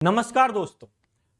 नमस्कार दोस्तों,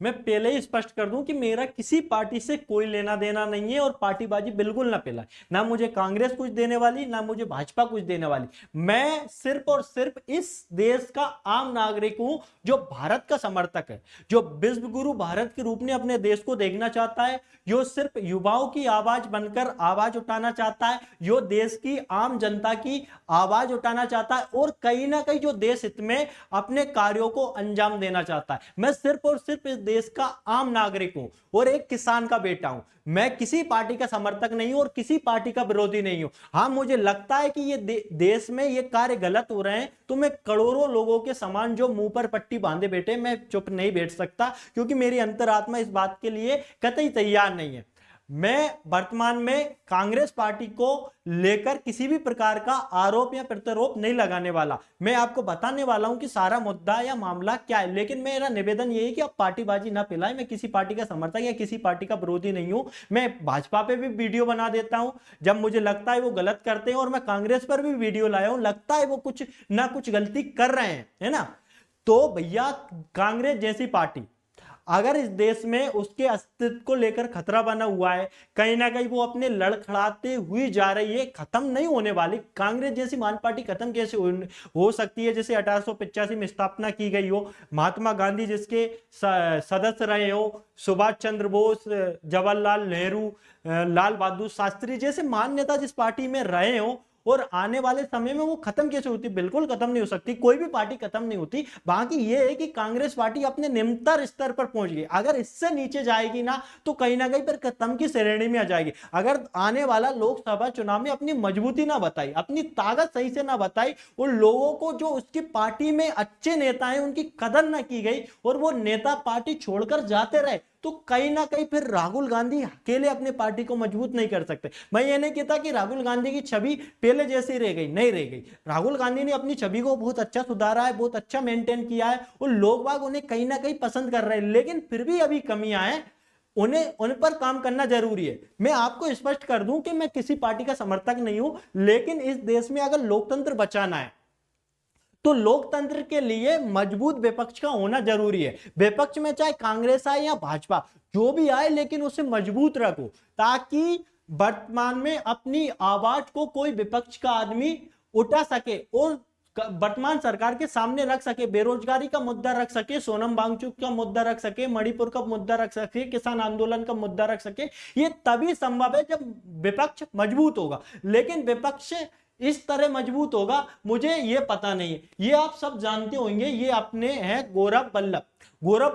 मैं पहले ही स्पष्ट कर दूं कि मेरा किसी पार्टी से कोई लेना देना नहीं है और पार्टीबाजी बिल्कुल ना फैलाए। ना मुझे कांग्रेस कुछ देने वाली, ना मुझे भाजपा कुछ देने वाली। मैं सिर्फ और सिर्फ इस देश का आम नागरिक हूं जो भारत का समर्थक है, जो विश्व गुरु भारत के रूप में अपने देश को देखना चाहता है, जो सिर्फ युवाओं की आवाज बनकर आवाज उठाना चाहता है, जो देश की आम जनता की आवाज उठाना चाहता है और कहीं ना कहीं जो देश हित में अपने कार्यों को अंजाम देना चाहता है। मैं सिर्फ और सिर्फ इस देश का आम नागरिक हूं और एक किसान का बेटा हूं। मैं किसी पार्टी का समर्थक नहीं हूं और किसी पार्टी का विरोधी नहीं हूं। हां, मुझे लगता है कि ये देश में ये कार्य गलत हो रहे हैं, तो मैं करोड़ों लोगों के समान जो मुंह पर पट्टी बांधे बैठे, मैं चुप नहीं बैठ सकता, क्योंकि मेरी अंतरात्मा इस बात के लिए कतई तैयार नहीं है। मैं वर्तमान में कांग्रेस पार्टी को लेकर किसी भी प्रकार का आरोप या प्रत्यारोप नहीं लगाने वाला। मैं आपको बताने वाला हूं कि सारा मुद्दा या मामला क्या है, लेकिन मेरा निवेदन यही है कि आप पार्टीबाजी ना फैलाएं। मैं किसी पार्टी का समर्थक या किसी पार्टी का विरोधी नहीं हूं। मैं भाजपा पे भी वीडियो बना देता हूं जब मुझे लगता है वो गलत करते हैं, और मैं कांग्रेस पर भी वीडियो लाया हूं, लगता है वो कुछ ना कुछ गलती कर रहे हैं, है ना। तो भैया, कांग्रेस जैसी पार्टी अगर इस देश में उसके अस्तित्व को लेकर खतरा बना हुआ है, कहीं ना कहीं वो अपने लड़खड़ाते हुई जा रही है, खत्म नहीं होने वाली। कांग्रेस जैसी महान पार्टी खत्म कैसे हो सकती है, जैसे 1885 में स्थापना की गई हो, महात्मा गांधी जिसके सदस्य रहे हो, सुभाष चंद्र बोस, जवाहरलाल नेहरू, लाल बहादुर शास्त्री जैसे महान नेता जिस पार्टी में रहे हो, और आने वाले समय में वो खत्म कैसे होती? बिल्कुल खत्म नहीं हो सकती। कोई भी पार्टी खत्म नहीं होती। बाकी ये है कि कांग्रेस पार्टी अपने निम्नतर स्तर पर पहुंच गई। अगर इससे नीचे जाएगी ना, तो कहीं ना कहीं फिर खत्म की श्रेणी में आ जाएगी। अगर आने वाला लोकसभा चुनाव में अपनी मजबूती ना बताई, अपनी ताकत सही से ना बताई, और लोगों को जो उसकी पार्टी में अच्छे नेता हैं उनकी कदर ना की गई, और वो नेता पार्टी छोड़कर जाते रहे, तो कहीं ना कहीं फिर राहुल गांधी अकेले अपनी पार्टी को मजबूत नहीं कर सकते। मैं ये नहीं कहता कि राहुल गांधी की छवि पहले जैसी रह गई, नहीं रह गई। राहुल गांधी ने अपनी छवि को बहुत अच्छा सुधारा है, बहुत अच्छा मेंटेन किया है, और लोग बाग उन्हें कहीं ना कहीं पसंद कर रहे हैं, लेकिन फिर भी अभी कमियां हैं, उन पर काम करना जरूरी है। मैं आपको स्पष्ट कर दूं कि मैं किसी पार्टी का समर्थक नहीं हूं, लेकिन इस देश में अगर लोकतंत्र बचाना है तो लोकतंत्र के लिए मजबूत विपक्ष का होना जरूरी है। विपक्ष में चाहे कांग्रेस आए या भाजपा, जो भी आए, लेकिन उसे मजबूत रखो, ताकि वर्तमान में अपनी आवाज को कोई विपक्ष का आदमी उठा सके और वर्तमान सरकार के सामने रख सके। बेरोजगारी का मुद्दा रख सके, सोनम वांगचुक का मुद्दा रख सके, मणिपुर का मुद्दा रख सके, किसान आंदोलन का मुद्दा रख सके। ये तभी संभव है जब विपक्ष मजबूत होगा। लेकिन विपक्ष इस तरह मजबूत होगा, मुझे ये पता नहीं है। ये आप सब जानते होंगे, ये अपने हैं गौरव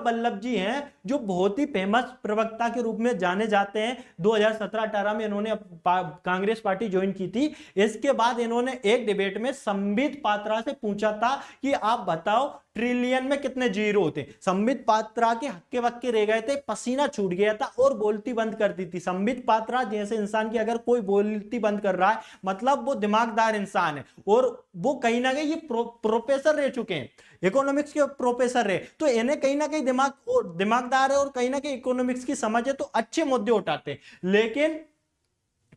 वल्लभ जी हैं, जो बहुत ही फेमस प्रवक्ता के रूप में जाने जाते हैं। 2017-18 में इन्होंने कांग्रेस पार्टी ज्वाइन की थी। इसके बाद इन्होंने एक डिबेट में संबित पात्रा से पूछा था कि आप बताओ ट्रिलियन में कितने जीरो होते। संबित पात्रा के हक्के वक्के रह गए थे, पसीना छूट गया था और बोलती बंद कर दी थी। संबित पात्रा जैसे इंसान की अगर कोई बोलती बंद कर रहा है, मतलब वो दिमागदार इंसान है, और वो कहीं ना कहीं ये प्रोफेसर रह चुके हैं, इकोनॉमिक्स के प्रोफेसर रहे, तो इन्हें कहीं ना कहीं दिमागदार है और कहीं ना कहीं इकोनॉमिक्स की समझ है, तो अच्छे मुद्दे उठाते हैं। लेकिन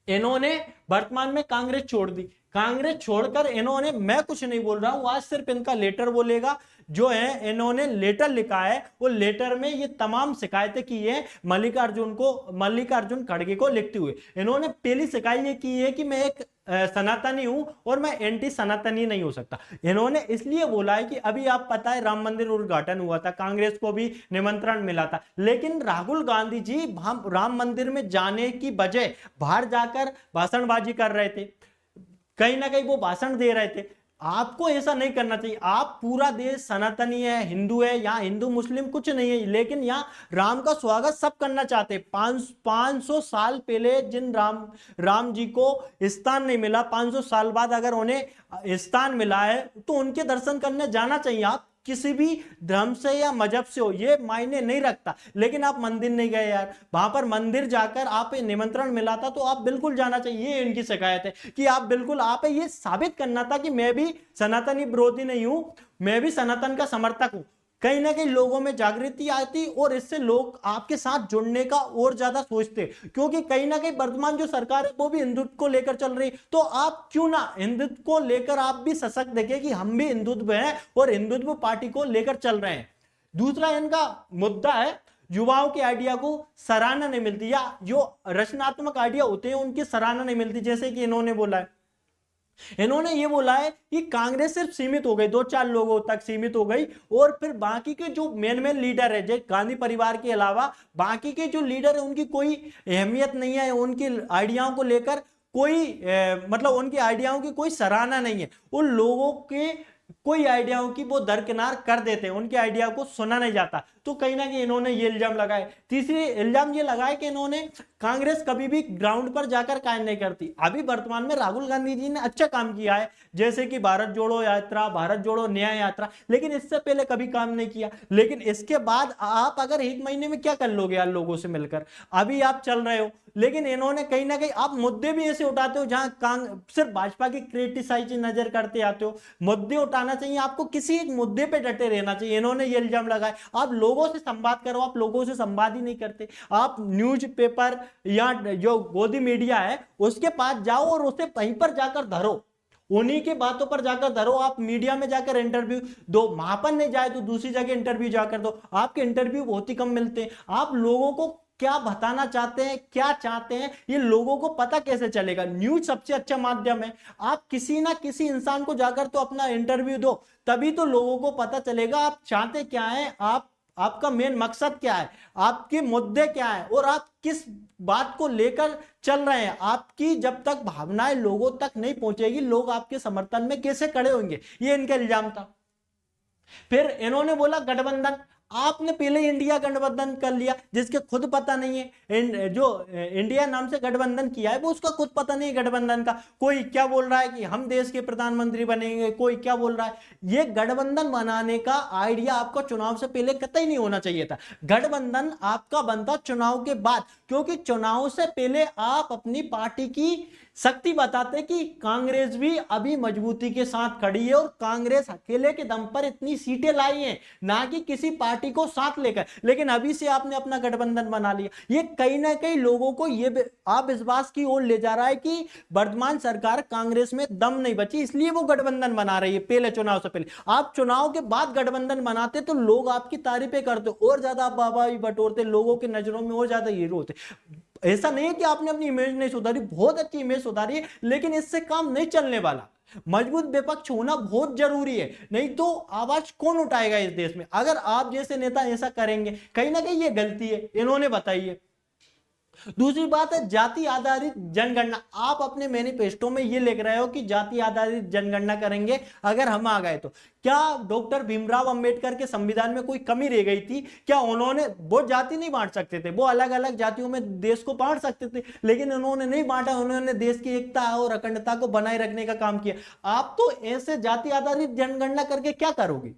इन्होंने वर्तमान में कांग्रेस छोड़ दी। कांग्रेस छोड़कर इन्होंने, मैं कुछ नहीं बोल रहा हूं, आज सिर्फ इनका लेटर बोलेगा जो है, इन्होंने लेटर लिखा है। वो लेटर में ये तमाम शिकायतें की है मल्लिकार्जुन खड़गे को लिखते हुए। इन्होंने पहली शिकायत ये की है कि मैं एक सनातनी हूं और मैं एंटी सनातनी नहीं हो सकता। इन्होंने इसलिए बोला है कि अभी आप पता है राम मंदिर उद्घाटन हुआ था, कांग्रेस को भी निमंत्रण मिला था, लेकिन राहुल गांधी जी राम मंदिर में जाने की बजाय बाहर जाकर भाषणबाजी कर रहे थे, कहीं ना कहीं वो भाषण दे रहे थे। आपको ऐसा नहीं करना चाहिए। आप पूरा देश सनातनी है, हिंदू है, यहाँ हिंदू मुस्लिम कुछ नहीं है, लेकिन यहाँ राम का स्वागत सब करना चाहते हैं। 500 साल पहले जिन राम जी को स्थान नहीं मिला, 500 साल बाद अगर उन्हें स्थान मिला है, तो उनके दर्शन करने जाना चाहिए। आप किसी भी धर्म से या मजहब से हो, ये मायने नहीं रखता, लेकिन आप मंदिर नहीं गए यार। वहां पर मंदिर जाकर आप निमंत्रण मिला था, तो आप बिल्कुल जाना चाहिए। ये इनकी शिकायत है कि आप बिल्कुल, आप ये साबित करना था कि मैं भी सनातनी विरोधी नहीं हूं, मैं भी सनातन का समर्थक हूं। कहीं ना कहीं लोगों में जागृति आती और इससे लोग आपके साथ जुड़ने का और ज्यादा सोचते, क्योंकि कहीं ना कहीं वर्तमान जो सरकार है वो भी हिंदुत्व को लेकर चल रही। तो आप क्यों ना हिंदुत्व को लेकर आप भी सशक्त देखें कि हम भी हिंदुत्व हैं और हिंदुत्व पार्टी को लेकर चल रहे हैं। दूसरा इनका मुद्दा है युवाओं के आइडिया को सराहना नहीं मिलती, या जो रचनात्मक आइडिया होते हैं उनकी सराहना नहीं मिलती। जैसे कि इन्होंने बोला है, इन्होंने ये बोला है कि कांग्रेस सिर्फ सीमित हो गई, 2-4 लोगों तक सीमित हो गई, और फिर बाकी के जो मेन मेन लीडर है, जैसे गांधी परिवार के अलावा बाकी के जो लीडर है उनकी कोई अहमियत नहीं है, उनकी आइडियाओं को लेकर कोई मतलब उनकी आइडियाओं की कोई सराहना नहीं है, उन लोगों के कोई आइडियाओं की वो दरकिनार कर देते हैं, उनके आइडिया को सुना नहीं जाता। तो कहीं ना कहीं इन्होंने ये इल्जाम लगाए। तीसरी इल्जाम ये लगाए कि इन्होंने कांग्रेस कभी भी ग्राउंड पर जाकर कायम नहीं करती। अभी वर्तमान में राहुल गांधी जी ने अच्छा काम किया है, जैसे कि भारत जोड़ो यात्रा, भारत जोड़ो न्याय यात्रा, लेकिन इससे पहले कभी काम नहीं किया। लेकिन इसके बाद आप अगर 1 महीने में क्या कर लोगे यार लोगों से मिलकर, अभी आप चल रहे हो। लेकिन इन्होंने कहीं ना कहीं आप मुद्दे भी ऐसे उठाते हो जहां सिर्फ भाजपा की क्रिटिसाइज नजर करते आते हो। मुद्दे उठाना चाहिए, आपको किसी एक मुद्दे पे डटे रहना चाहिए। इन्होंने ये इल्जाम लगाया आप लोगों से संवाद करो, आप लोगों से संवाद ही नहीं करते। आप न्यूज़पेपर या जो गोदी मीडिया है उसके पास जाओ और उसे वहीं पर जाकर धरो, उन्हीं की बातों पर जाकर धरो। आप मीडिया में जाकर इंटरव्यू दो, वहां पर नहीं जाए तो दूसरी जगह इंटरव्यू जाकर दो। आपके इंटरव्यू बहुत ही कम मिलते हैं। आप लोगों को क्या बताना चाहते हैं, क्या चाहते हैं, ये लोगों को पता कैसे चलेगा? न्यूज सबसे अच्छा माध्यम है। आप किसी ना किसी इंसान को जाकर तो अपना इंटरव्यू दो, तभी तो लोगों को पता चलेगा आप चाहते क्या हैं, आपका मेन मकसद क्या है, आपके मुद्दे क्या है, और आप किस बात को लेकर चल रहे हैं। आपकी जब तक भावनाएं लोगों तक नहीं पहुंचेगी, लोग आपके समर्थन में कैसे खड़े होंगे? ये इनका इल्जाम था। फिर इन्होंने बोला गठबंधन, आपने पहले इंडिया गठबंधन कर लिया जिसके खुद पता नहीं है, जो इंडिया नाम से गठबंधन किया है वो उसका खुद पता नहीं है गठबंधन का। कोई क्या बोल रहा है कि हम देश के प्रधानमंत्री बनेंगे, कोई क्या बोल रहा है। ये गठबंधन बनाने का आइडिया आपका चुनाव से पहले कतई नहीं होना चाहिए था। गठबंधन आपका बनता चुनाव के बाद, क्योंकि चुनाव से पहले आप अपनी पार्टी की शक्ति बताते कि कांग्रेस भी अभी मजबूती के साथ खड़ी है और कांग्रेस अकेले के दम पर इतनी सीटें लाई हैं, ना कि किसी पार्टी को साथ लेकर। लेकिन अभी से आपने अपना गठबंधन बना लिया। ये कहीं ना कहीं लोगों को ये अविश्वास की ओर ले जा रहा है कि वर्तमान सरकार कांग्रेस में दम नहीं बची, इसलिए वो गठबंधन बना रही है पहले चुनाव से पहले। आप चुनाव के बाद गठबंधन बनाते तो लोग आपकी तारीफें करते और ज्यादा आप वाहवाही बटोरते, लोगों की नजरों में और ज्यादा हीरो होते। ऐसा नहीं है कि आपने अपनी इमेज नहीं सुधारी, बहुत अच्छी इमेज सुधारी है, लेकिन इससे काम नहीं चलने वाला। मजबूत विपक्ष होना बहुत जरूरी है, नहीं तो आवाज कौन उठाएगा इस देश में? अगर आप जैसे नेता ऐसा करेंगे, कहीं ना कहीं ये गलती है, इन्होंने बताई है। दूसरी बात है जाति आधारित जनगणना। आप अपने मैनिफेस्टो में ये लिख रहे हो कि जाति आधारित जनगणना करेंगे अगर हम आ गए तो। क्या डॉक्टर भीमराव अंबेडकर के संविधान में कोई कमी रह गई थी? क्या उन्होंने वो जाति नहीं बांट सकते थे? वो अलग अलग जातियों में देश को बांट सकते थे, लेकिन उन्होंने नहीं बांटा। उन्होंने देश की एकता और अखंडता को बनाए रखने का काम किया। आप तो ऐसे जाति आधारित जनगणना करके क्या करोगे?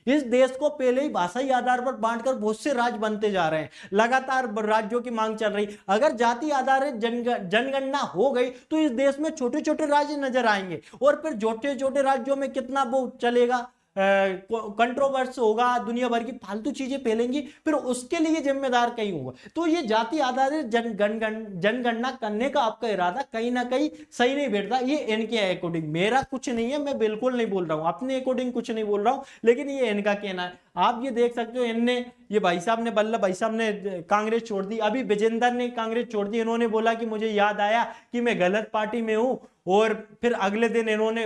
इस देश को पहले ही भाषाई आधार पर बांटकर बहुत से राज्य बनते जा रहे हैं, लगातार राज्यों की मांग चल रही। अगर जाति आधारित जनगणना हो गई तो इस देश में छोटे छोटे राज्य नजर आएंगे, और फिर छोटे छोटे राज्यों में कितना वो चलेगा, कंट्रोवर्स होगा, दुनिया भर की फालतू चीजें फैलेंगी, फिर उसके लिए जिम्मेदार कहीं होगा। तो ये जाति आधारित जनगणना करने का आपका इरादा कहीं ना कहीं सही नहीं बैठता। ये इनके अकॉर्डिंग, मेरा कुछ नहीं है, मैं बिल्कुल नहीं बोल रहा हूं, अपने अकॉर्डिंग कुछ नहीं बोल रहा हूं, लेकिन ये इनका कहना है। आप ये देख सकते हो, इनने ये भाई साहब ने, वल्लभ भाई साहब ने कांग्रेस छोड़ दी, अभी विजेंद्र ने कांग्रेस छोड़ दी। इन्होंने बोला कि मुझे याद आया कि मैं गलत पार्टी में हूं, और फिर अगले दिन इन्होंने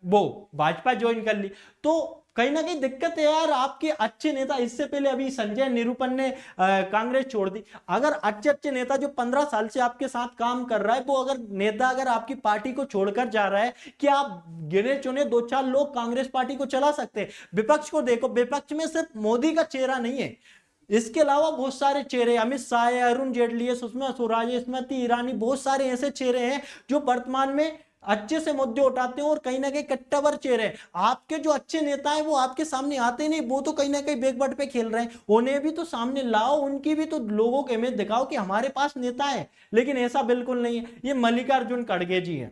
वो भाजपा ज्वाइन कर ली। तो कहीं ना कहीं दिक्कत है यार, आपके अच्छे नेता, इससे पहले अभी संजय निरूपम ने कांग्रेस छोड़ दी। अगर अच्छे अच्छे नेता जो 15 साल से आपके साथ काम कर रहा है, वो अगर नेता अगर आपकी पार्टी को छोड़कर जा रहा है, कि आप गिने चुने 2-4 लोग कांग्रेस पार्टी को चला सकते हैं। विपक्ष को देखो, विपक्ष में सिर्फ मोदी का चेहरा नहीं है, इसके अलावा बहुत सारे चेहरे, अमित शाह है, अरुण जेटली है, सुषमा स्वराज, स्मृति ईरानी, बहुत सारे ऐसे चेहरे हैं जो वर्तमान में अच्छे से मुद्दे उठाते हैं और कहीं ना कहीं कट्टावर चेहरे। आपके जो अच्छे नेता हैं वो आपके सामने आते नहीं, वो तो कहीं ना कहीं बैकबट पे खेल रहे हैं। उन्हें भी तो सामने लाओ, उनकी भी तो लोगों को इमेज दिखाओ कि हमारे पास नेता है, लेकिन ऐसा बिल्कुल नहीं है। ये मल्लिकार्जुन खड़गे जी हैं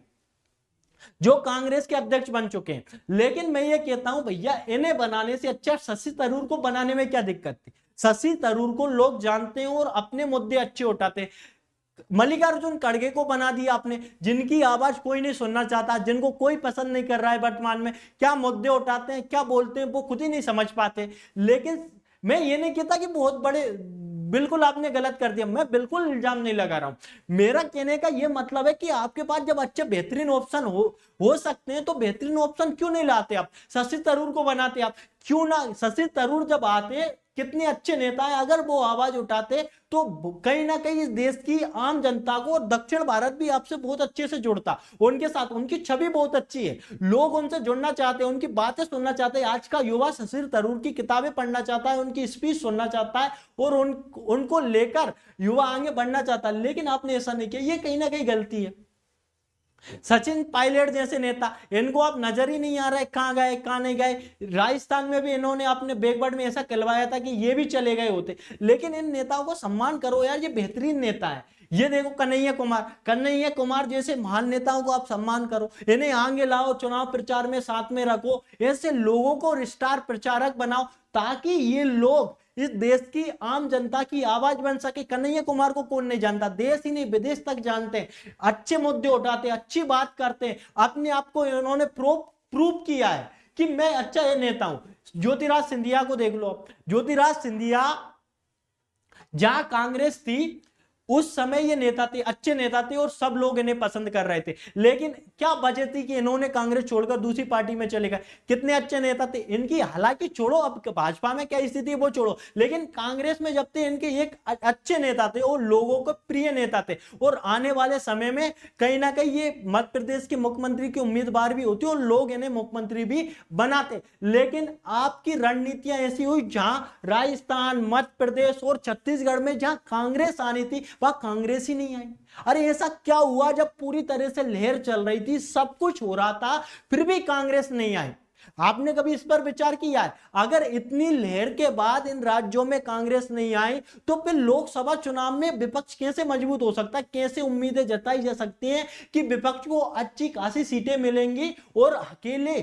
जो कांग्रेस के अध्यक्ष बन चुके हैं, लेकिन मैं ये कहता हूं भैया, इन्हें बनाने से अच्छा शशि थरूर को बनाने में क्या दिक्कत थी? शशि थरूर को लोग जानते हैं और अपने मुद्दे अच्छे उठाते हैं। मल्लिकार्जुन खड़गे को बना दिया आपने, जिनकी आवाज कोई नहीं सुनना चाहता, जिनको कोई पसंद नहीं कर रहा है वर्तमान में, क्या मुद्दे उठाते हैं, क्या बोलते हैं, वो खुद ही नहीं समझ पाते। लेकिन मैं ये नहीं कहता कि बहुत बड़े, बिल्कुल आपने गलत कर दिया, मैं बिल्कुल इल्जाम नहीं लगा रहा हूं। मेरा कहने का ये मतलब है कि आपके पास जब अच्छे बेहतरीन ऑप्शन हो सकते हैं तो बेहतरीन ऑप्शन क्यों नहीं लाते आप? शशि थरूर को बनाते आप, क्यों ना? शशि थरूर जब आते, कितने अच्छे नेता है, अगर वो आवाज उठाते तो कहीं ना कहीं इस देश की आम जनता को, और दक्षिण भारत भी आपसे बहुत अच्छे से जुड़ता उनके साथ। उनकी छवि बहुत अच्छी है, लोग उनसे जुड़ना चाहते हैं, उनकी बातें सुनना चाहते हैं। आज का युवा शशि थरूर की किताबें पढ़ना चाहता है, उनकी स्पीच सुनना चाहता है, और उनको लेकर युवा आगे बढ़ना चाहता है। लेकिन आपने ऐसा नहीं किया, ये कहीं ना कहीं गलती है। सचिन पायलट जैसे नेता, इनको आप नजर ही नहीं आ रहा है, कहां गए कहां नहीं गए। राजस्थान में भी इन्होंने अपने बैकवर्ड में ऐसा कहलवाया था कि ये भी चले गए होते। लेकिन इन नेताओं को सम्मान करो यार, ये बेहतरीन नेता है। ये देखो कन्हैया कुमार जैसे महान नेताओं को आप सम्मान करो, इन्हें आगे लाओ, चुनाव प्रचार में साथ में रखो, ऐसे लोगों को स्टार प्रचारक बनाओ, ताकि ये लोग इस देश की आम जनता की आवाज बन सके। कन्हैया कुमार को कौन नहीं जानता, देश ही नहीं विदेश तक जानते हैं, अच्छे मुद्दे उठाते हैं, अच्छी बात करते हैं, अपने आप को इन्होंने प्रूव किया है कि मैं अच्छा नेता हूं। ज्योतिराज सिंधिया को देख लो, ज्योतिराज सिंधिया जहां कांग्रेस थी उस समय ये नेता थे, अच्छे नेता थे, और सब लोग इन्हें पसंद कर रहे थे। लेकिन क्या वजह थी कि इन्होंने कांग्रेस छोड़कर दूसरी पार्टी में चले गए? कितने अच्छे नेता थे इनकी, हालांकि छोड़ो अब भाजपा में क्या स्थिति है वो छोड़ो, लेकिन कांग्रेस में जब थे इनके एक अच्छे नेता थे और लोगों को प्रिय नेता थे। और आने वाले समय में कहीं ना कहीं ये मध्य प्रदेश के मुख्यमंत्री के उम्मीदवार भी होते और लोग इन्हें मुख्यमंत्री भी बनाते। लेकिन आपकी रणनीतियां ऐसी हुई, जहां राजस्थान, मध्य प्रदेश और छत्तीसगढ़ में जहां कांग्रेस आनी थी वह कांग्रेस ही नहीं आई। अरे ऐसा क्या हुआ, जब पूरी तरह से लहर चल रही थी, सब कुछ हो रहा था, फिर भी कांग्रेस नहीं आई? आपने कभी इस पर विचार किया है? अगर इतनी लहर के बाद इन राज्यों में कांग्रेस नहीं आई, तो फिर लोकसभा चुनाव में विपक्ष कैसे मजबूत हो सकता है? कैसे उम्मीदें जताई जा सकती हैं कि विपक्ष को अच्छी खासी सीटें मिलेंगी और अकेले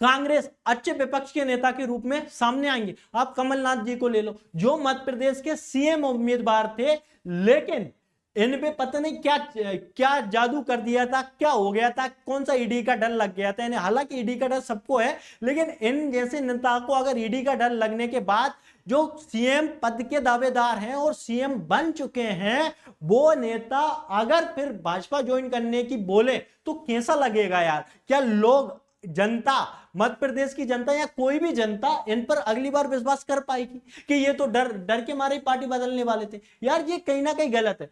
कांग्रेस अच्छे विपक्ष के नेता के रूप में सामने आएंगे? आप कमलनाथ जी को ले लो, जो मध्य प्रदेश के सीएम उम्मीदवार थे, लेकिन इन पे पता नहीं क्या क्या जादू कर दिया था, क्या हो गया था, कौन सा ईडी का डर लग गया था इन्हें। हालांकि ईडी का डर सबको है, लेकिन इन जैसे नेता को अगर ईडी का डर लगने के बाद जो सीएम पद के दावेदार हैं और सीएम बन चुके हैं, वो नेता अगर फिर भाजपा ज्वाइन करने की बोले तो कैसा लगेगा यार? क्या लोग, जनता, मध्य प्रदेश की जनता या कोई भी जनता इन पर अगली बार विश्वास कर पाएगी कि ये तो डर के मारे पार्टी बदलने वाले थे? यार ये कहीं ना कहीं गलत है।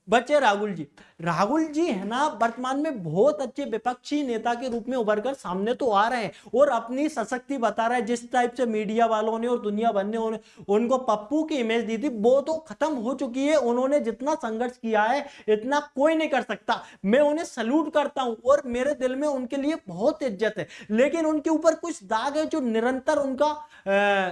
बच्चे राहुल जी है ना, वर्तमान में बहुत अच्छे विपक्षी नेता के रूप में उभरकर सामने तो आ रहे हैं और अपनी सशक्ति बता रहे हैं। जिस टाइप से मीडिया वालों ने और दुनिया भर ने उनको पप्पू की इमेज दी थी, वो तो खत्म हो चुकी है। उन्होंने जितना संघर्ष किया है इतना कोई नहीं कर सकता। मैं उन्हें सल्यूट करता हूं और मेरे दिल में उनके लिए बहुत इज्जत है, लेकिन उनके ऊपर कुछ दाग है जो निरंतर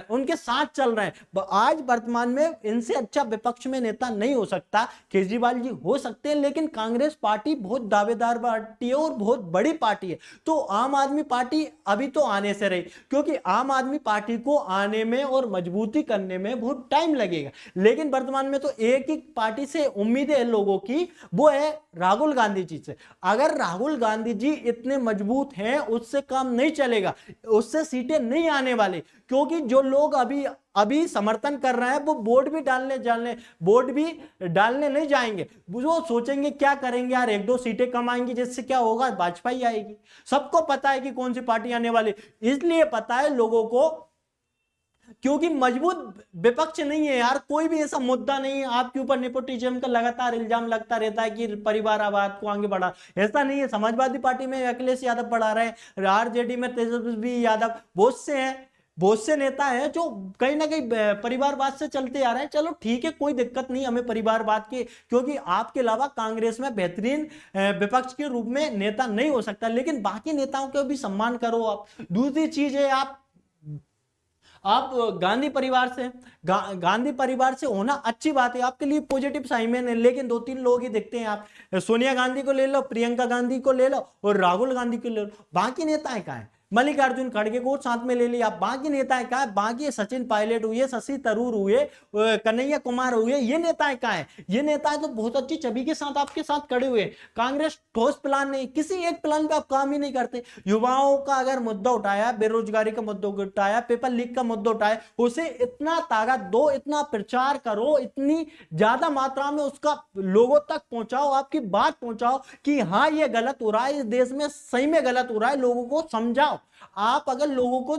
उनके साथ चल रहे हैं। आज वर्तमान में इनसे अच्छा विपक्ष में नेता नहीं हो सकता। केजरीवाल जी हो सकते हैं, लेकिन कांग्रेस पार्टी बहुत दावेदार पार्टी है और बहुत बड़ी पार्टी है। तो आम आदमी पार्टी अभी तो आने से रही, क्योंकि आम आदमी पार्टी को आने में और मजबूती करने में बहुत टाइम लगेगा। लेकिन वर्तमान में तो एक ही पार्टी से उम्मीदें है लोगों की, वो है राहुल गांधी जी से। अगर राहुल गांधी जी इतने मजबूत हैं, उससे काम नहीं चलेगा, उससे सीटें नहीं आने वाले, क्योंकि जो लोग अभी समर्थन कर रहे हैं वो वोट भी डालने नहीं जाएंगे। वो सोचेंगे क्या करेंगे यार, एक दो सीटें कम आएंगी, जिससे क्या होगा, भाजपा ही आएगी। सबको पता है कि कौन सी पार्टी आने वाली, इसलिए पता है लोगों को, क्योंकि मजबूत विपक्ष नहीं है यार। कोई भी ऐसा मुद्दा नहीं है आपके ऊपर नेपोटिज्म का लगातार इल्जाम लगता रहता है कि परिवारवाद को आगे बढ़ा, ऐसा नहीं है। समाजवादी पार्टी में अखिलेश यादव बढ़ा रहे हैं, आरजेडी में तेजस्वी यादव, बहुत से नेता हैं जो कहीं ना कहीं परिवारवाद से चलते आ रहे हैं। चलो ठीक है, कोई दिक्कत नहीं हमें परिवारवाद के, क्योंकि आपके अलावा कांग्रेस में बेहतरीन विपक्ष के रूप में नेता नहीं हो सकता, लेकिन बाकी नेताओं का भी सम्मान करो आप। दूसरी चीज है, आप गांधी परिवार से होना अच्छी बात है, आपके लिए पॉजिटिव साइन है। लेकिन दो तीन लोग ही दिखते हैं, आप सोनिया गांधी को ले लो, प्रियंका गांधी को ले लो और राहुल गांधी को ले लो, बाकी नेताएं कहां हैं? मल्लिकार्जुन खड़गे को साथ में ले लिया। बाकी नेताएं कहा, बाकी सचिन पायलट हुए, शशि थरूर हुए, कन्हैया कुमार हुए, ये नेताएं कहा है? ये नेताएं तो बहुत अच्छी छवि के साथ आपके साथ खड़े हुए। कांग्रेस ठोस प्लान नहीं, किसी एक प्लान का आप काम ही नहीं करते। युवाओं का अगर मुद्दा उठाया, बेरोजगारी का मुद्दा उठाया, पेपर लीक का मुद्दा उठाया, उसे इतना ताकत दो, इतना प्रचार करो, इतनी ज्यादा मात्रा में उसका लोगों तक पहुंचाओ, आपकी बात पहुंचाओ कि हाँ ये गलत हो रहा है, इस देश में सही में गलत हो रहा है, लोगों को समझाओ। आप अगर लोगों को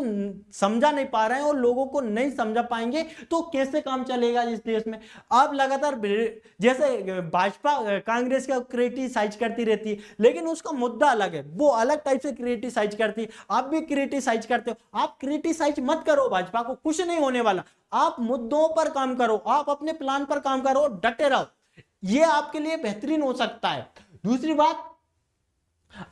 समझा नहीं पा रहे हैं और लोगों को नहीं समझा पाएंगे तो कैसे काम चलेगा इस देश में? आप लगातार जैसे भाजपा कांग्रेस का क्रिटिसाइज करती रहती है, लेकिन उसका मुद्दा अलग है, वो अलग टाइप से क्रिटिसाइज करती है, आप भी क्रिटिसाइज करते हो। आप क्रिटिसाइज मत करो भाजपा को, कुछ नहीं होने वाला। आप मुद्दों पर काम करो, आप अपने प्लान पर काम करो, डटे रहो, ये आपके लिए बेहतरीन हो सकता है। दूसरी बात,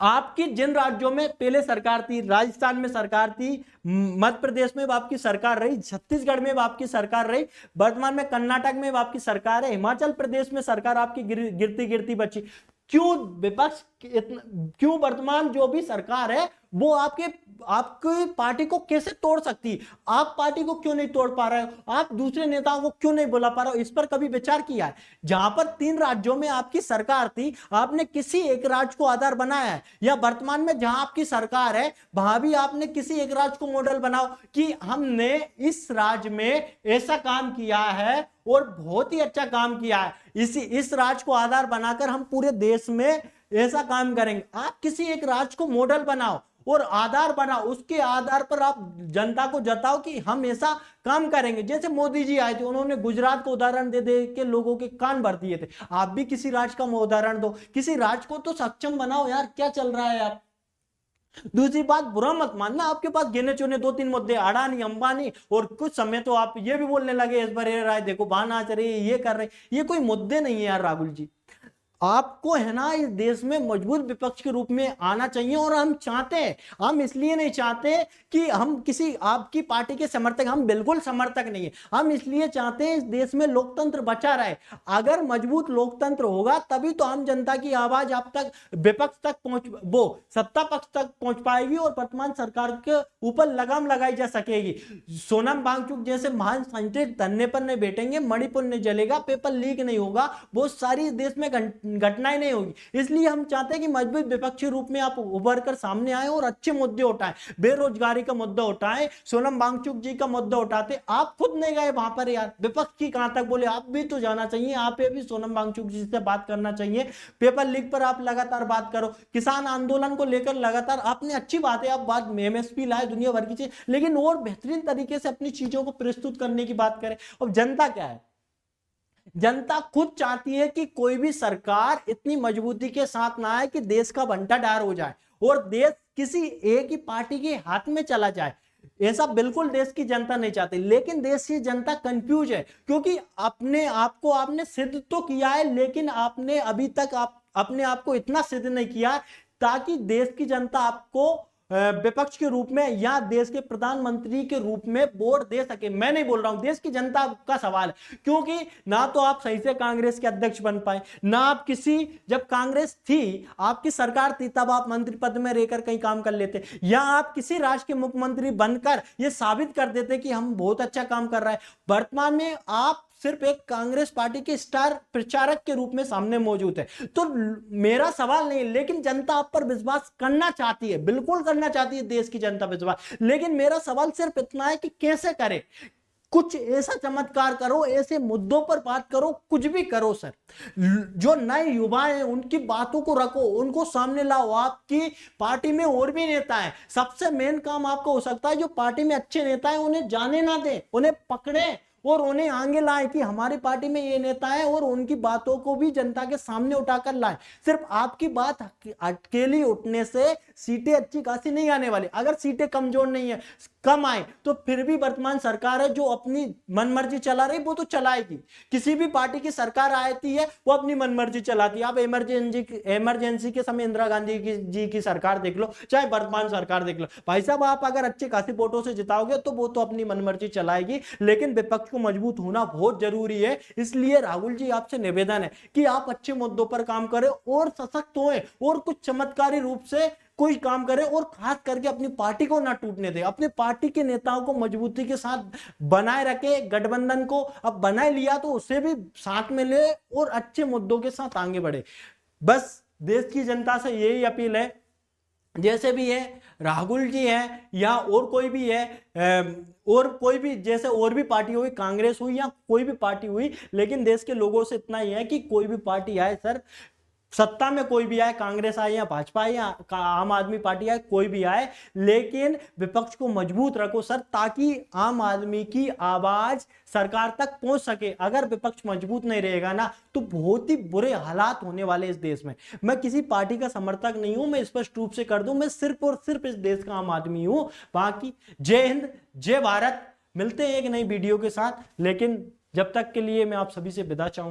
आपकी जिन राज्यों में पहले सरकार थी, राजस्थान में सरकार थी, मध्य प्रदेश में आपकी सरकार रही, छत्तीसगढ़ में आपकी सरकार रही, वर्तमान में कर्नाटक में आपकी सरकार है, हिमाचल प्रदेश में सरकार आपकी गिरती गिरती बची। क्यों विपक्ष क्यों वर्तमान जो भी सरकार है वो आपकी पार्टी को कैसे तोड़ सकती है? आप पार्टी को क्यों नहीं तोड़ पा रहे हो? आप दूसरे नेताओं को क्यों नहीं बुला पा रहे हो? इस पर कभी विचार किया है? जहां पर 3 राज्यों में आपकी सरकार थी, आपने किसी एक राज्य को आधार बनाया है, या वर्तमान में जहां आपकी सरकार है वहां भी आपने किसी एक राज्य को मॉडल बनाओ कि हमने इस राज्य में ऐसा काम किया है और बहुत ही अच्छा काम किया है, इस राज्य को आधार बनाकर हम पूरे देश में ऐसा काम करेंगे। आप किसी एक राज्य को मॉडल बनाओ और आधार बनाओ, उसके आधार पर आप जनता को जताओ कि हम ऐसा काम करेंगे। जैसे मोदी जी आए थे, उन्होंने गुजरात को उदाहरण दे दे के लोगों के कान भर दिए थे। आप भी किसी राज्य का उदाहरण दो, किसी राज्य को तो सक्षम बनाओ यार, क्या चल रहा है आप? दूसरी बात, बुरा मत मानना, आपके पास गिने चुने 2-3 मुद्दे, अडानी अंबानी, और कुछ समय तो आप ये भी बोलने लगे इस बार राय देखो बाहर नाच रही है, ये कर रहे, ये कोई मुद्दे नहीं है यार राहुल जी। आपको है ना इस देश में मजबूत विपक्ष के रूप में आना चाहिए, और हम चाहते हैं, हम इसलिए नहीं चाहते कि हम किसी आपकी पार्टी के समर्थक, हम बिल्कुल समर्थक नहीं है, हम इसलिए चाहते हैं इस देश में लोकतंत्र बचा रहे। अगर मजबूत लोकतंत्र होगा तभी तो आम जनता की आवाज आप तक, विपक्ष तक वो सत्ता पक्ष तक पहुंच पाएगी और वर्तमान सरकार के ऊपर लगाम लगाई जा सकेगी। सोनम वांगचुक जैसे महान साइंटिस्ट धरने पर नहीं बैठेंगे, मणिपुर नहीं जलेगा, पेपर लीक नहीं होगा, बहुत सारी देश में घटनाएं नहीं होगी। इसलिए हम चाहते हैं कि मजबूत विपक्षी रूप में आप उभर कर सामने आए और अच्छे मुद्दे उठाएं, बेरोजगारी का मुद्दा उठाएं, सोनम वांगचुक जी का मुद्दा उठाते। आप खुद नहीं गए वहां पर यार, विपक्ष की कहां तक बोले, आप भी तो जाना चाहिए, आप भी सोनम वांगचुक जी से बात करना चाहिए। पेपर लीक पर आप लगातार बात करो, किसान आंदोलन को लेकर लगातार आपने अच्छी बात है, आप बात एमएसपी लाए, दुनिया भर की चीज, लेकिन और बेहतरीन तरीके से अपनी चीजों को प्रस्तुत करने की बात करें। और जनता क्या है, जनता खुद चाहती है कि कोई भी सरकार इतनी मजबूती के साथ ना आए कि देश का बंटाढार हो जाए और देश किसी एक ही पार्टी के हाथ में चला जाए। ऐसा बिल्कुल देश की जनता नहीं चाहती, लेकिन देश की जनता कंफ्यूज है, क्योंकि अपने आप को आपने सिद्ध तो किया है, लेकिन आपने अभी तक अपने आप को इतना सिद्ध नहीं किया ताकि देश की जनता आपको विपक्ष के रूप में या देश के प्रधानमंत्री के रूप में वोट दे सके। मैं नहीं बोल रहा हूं, देश की जनता का सवाल है, क्योंकि ना तो आप सही से कांग्रेस के अध्यक्ष बन पाए, ना आप जब कांग्रेस थी, आपकी सरकार थी, तब आप मंत्री पद में रहकर कहीं काम कर लेते, या आप किसी राज्य के मुख्यमंत्री बनकर यह साबित कर देते कि हम बहुत अच्छा काम कर रहे हैं। वर्तमान में आप सिर्फ एक कांग्रेस पार्टी के स्टार प्रचारक के रूप में सामने मौजूद है। तो मेरा सवाल नहीं, लेकिन जनता आप पर विश्वास करना चाहती है, बिल्कुल करना चाहती है देश की जनता विश्वास, लेकिन मेरा सवाल सिर्फ इतना है कि कैसे करे, कुछ ऐसा चमत्कार करो, ऐसे मुद्दों पर बात करो, कुछ भी करो सर। जो नए युवा हैं उनकी बातों को रखो, उनको सामने लाओ। आपकी पार्टी में और भी नेता हैं, सबसे मेन काम आपका हो सकता है जो पार्टी में अच्छे नेता हैं उन्हें जाने ना दें, उन्हें पकड़े और उन्हें आगे लाए कि हमारी पार्टी में ये नेता है, और उनकी बातों को भी जनता के सामने उठाकर लाए। सिर्फ आपकी बात अकेली उठने से सीटें अच्छी खासी नहीं आने वाली। अगर सीटें कमजोर नहीं है, कम आए, तो फिर भी वर्तमान सरकार है जो अपनी मनमर्जी चला रही, वो तो चलाएगी। किसी भी पार्टी की सरकार आती है वो अपनी मनमर्जी चलाती है। आप इमरजेंसी के समय इंदिरा गांधी जी की सरकार देख लो, चाहे वर्तमान सरकार देख लो, भाई साहब आप अगर अच्छे खासी वोटों से जिताओगे तो वो तो अपनी मनमर्जी चलाएगी, लेकिन विपक्ष को मजबूत होना बहुत जरूरी है। इसलिए राहुल जी आपसे निवेदन है कि आप अच्छे मुद्दों पर काम करें और सशक्त हों और कुछ चमत्कारी रूप से कोई काम करे और खास करके अपनी पार्टी को ना टूटने दे, अपने पार्टी के नेताओं को मजबूती के साथ बनाए रखे, गठबंधन को अब बनाए लिया तो उसे भी साथ में ले और अच्छे मुद्दों के साथ आगे बढ़े। बस देश की जनता से यही अपील है, जैसे भी है राहुल जी है या और कोई भी है, और कोई भी जैसे और भी पार्टी हुई, कांग्रेस हुई या कोई भी पार्टी हुई, लेकिन देश के लोगों से इतना ही है कि कोई भी पार्टी आए सर, सत्ता में कोई भी आए, कांग्रेस आए या भाजपा आए या आम आदमी पार्टी आए, कोई भी आए, लेकिन विपक्ष को मजबूत रखो सर, ताकि आम आदमी की आवाज सरकार तक पहुंच सके। अगर विपक्ष मजबूत नहीं रहेगा ना तो बहुत ही बुरे हालात होने वाले इस देश में। मैं किसी पार्टी का समर्थक नहीं हूं, मैं स्पष्ट रूप से कर दूं, मैं सिर्फ और सिर्फ इस देश का आम आदमी हूं। बाकी जय हिंद, जय भारत। मिलते हैं एक नई वीडियो के साथ, लेकिन जब तक के लिए मैं आप सभी से विदा चाहूंगा।